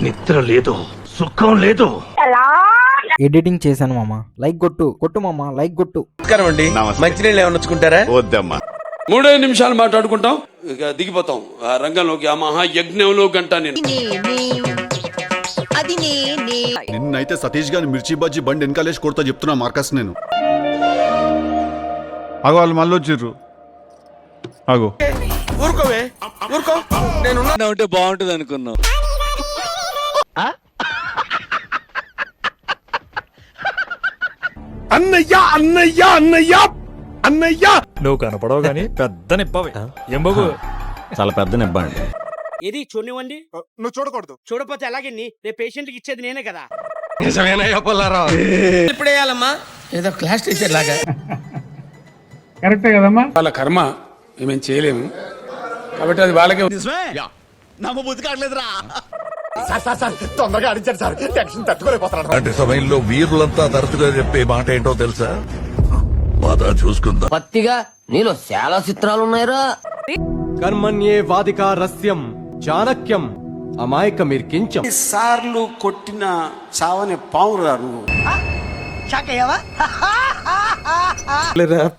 నిద్ర లేదు, సుఖం లేదు. ఎడిటింగ్ చేశాను మామ. లైక్ కొట్టు మామ, లైక్ కొట్టు. మంచినీళ్ళు ఏమైనా వచ్చుకుంటారా? వద్దమ్మా. 3 నిమిషాలు మాట్లాడుకుంటాం, ఇక దిగిపోతాం ఆ రంగంలోకి, ఆ మహాయజ్ఞంలో గంట. నేను నిన్నైతే సతీష్ గారిని మిర్చి బజ్జి బండి వెనకాలేసి కొడతా చెప్తున్నా మార్కస్. నేను అగో వాళ్ళు మళ్ళీ వచ్చిర్రు. అగో ఊరుకోవే, ఊరుకో. నేను ఉంటే బాగుంటుంది అనుకున్నావు. అన్నయ్యా అన్నయ్యా అన్నయ్యా అన్నయ్యా. నువ్వు కనపడవు గాని పెద్ద నిప్పవి. ఏం బాబు, చాలా పెద్ద నిబ్బ అండి. ఇది చూడనివ్వండి. నువ్వు చూడకూడదు. చూడపోతే ఎలాగే రేపు పేషెంట్ కి ఇచ్చేది నేనే కదా. నిజమేనయ్యా పుల్లారావు. ఇప్పుడు వేయాలమ్మా, ఏదో క్లాస్ టీచర్ లాగా. కరెక్టే కదమ్మా. వాళ్ళ కర్మ, మేము చేయలేము కాబట్టి అది వాళ్ళకే. తొందరగా అడిచారు సార్, టెన్షన్ తట్టుకోలేకపోతున్నాడు. అంటే సమయంలో వీరులంతా తరచుగా చెప్పే మాట ఏంటో తెలుసా? బాధ చూసుకుందా. పత్తిగా నీలో చాలా చిత్రాలు ఉన్నాయిరా. కర్మణ్యే వాదికా రస్యం చాణక్యం అమాయక మీర్కించం. సార్లు కొట్టిన చావనే పావురా నువ్వు.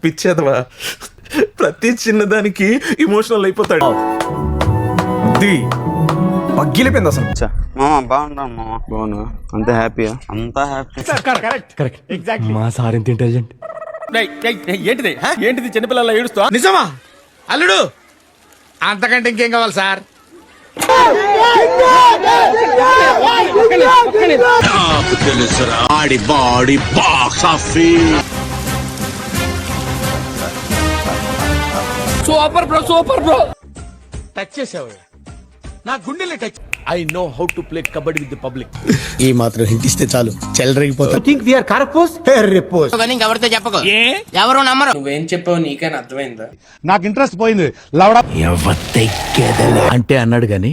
పిచ్చేదవా, ప్రతి చిన్నదానికి ఇమోషనల్ అయిపోతాడు. పగ్గిలిపోయింది అసలు. బాగున్నాను మామ. బాగున్నా? అంత హ్యాపీయా? అంతా హ్యాపీ. Correct exactly. మా సార్ ఇంత ఇంటెలిజెంట్. ఏంటిది ఏంటిది చిన్నపిల్లల ఏడుస్తా? నిజమా అల్లుడు? అంతకంటే ఇంకేం కావాలి సార్? ఆడి బాడీ box office. Super bro, super bro. Touch చేసావు నా గుండెల్ని. Touch. I know how to play kabaddi with the public. ఈ మాత్రం హింట్ ఇస్తే చాలు, చెలరేగిపోతా. థింక్ వి ఆర్ కరెక్ట్ రిపోజ్. ఎవరితో చెప్పకు, ఎవరు నమ్మరు. నువ్వేం చెప్పావు నీకైనా అర్థమైందా? నాకు ఇంట్రెస్ట్ పోయింది. లవడా అంటే అన్నాడు గాని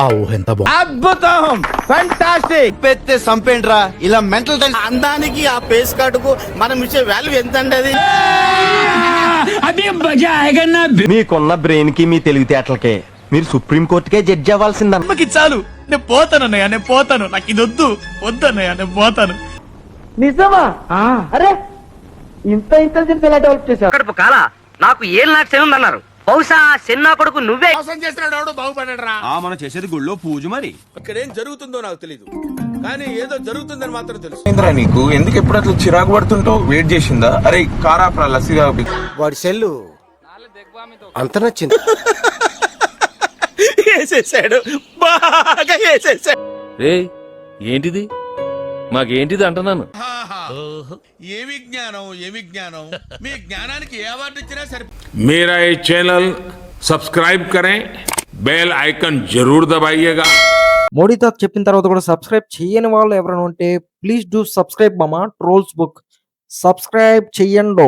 ఆ ఊహ ఎంత బాగుంది. అద్భుతం, ఫంటాస్టిక్. పెద్ద సంపేండ్రా ఇలా మెంటల్ అందానికి ఆ పేస్ కార్డుకు మనం ఇచ్చే వాల్యూ ఎంత అండి? అది మీకున్న బ్రెయిన్ కి మీ తెలివితేటలకే మీరు సుప్రీం కోర్టుకే జడ్జి అవ్వాల్సిందన్న. చాలు, నేను పోతానన్నయ్య, నేను పోతాను. నాకు ఇది వద్దన్నయ్య, నేను పోతాను. నిజమా? అరే ఇంత ఇంటెలిజెన్స్ ఎలా డెవలప్ చేశావు? కడుపు కాలా, నాకు 7 లాక్స్ ఏముందన్నారు. బహుశా చిన్న కొడుకు నువ్వే మోసం చేస్తున్నాడు. ఎవడు బాగుపడరా? మనం చేసేది గుళ్ళో పూజ. మరి ఇక్కడ ఏం జరుగుతుందో నాకు తెలీదు, కానీ ఏదో జరుగుతుందని మాత్రం తెలుసు. నీకు ఎందుకు ఎప్పుడు అట్లా చిరాకు పడుతుంటావు? వెయిట్ చేసిందా? అరే కారా లస్సీగా. వాడి సెల్లు అంత నచ్చింది. వేసేసాడు, బాగా వేసేసాడు. ఏంటిది మాకేంటిది అంటున్నాను. ఏ విజ్ఞానం మీ జ్ఞానానికి ఏ అవార్డు ఇచ్చినా సరే. मेरा ये चैनल सब्सक्राइब करें, बेल आइकन जरूर दबाइएगा. మోడీ తాత చెప్పిన తర్వాత కూడా సబ్స్క్రైబ్ చేయని వాళ్ళు ఎవరైనా ఉంటే ప్లీజ్ డూ సబ్స్క్రైబ్ మామ. Trolls book subscribe చెయ్యండో.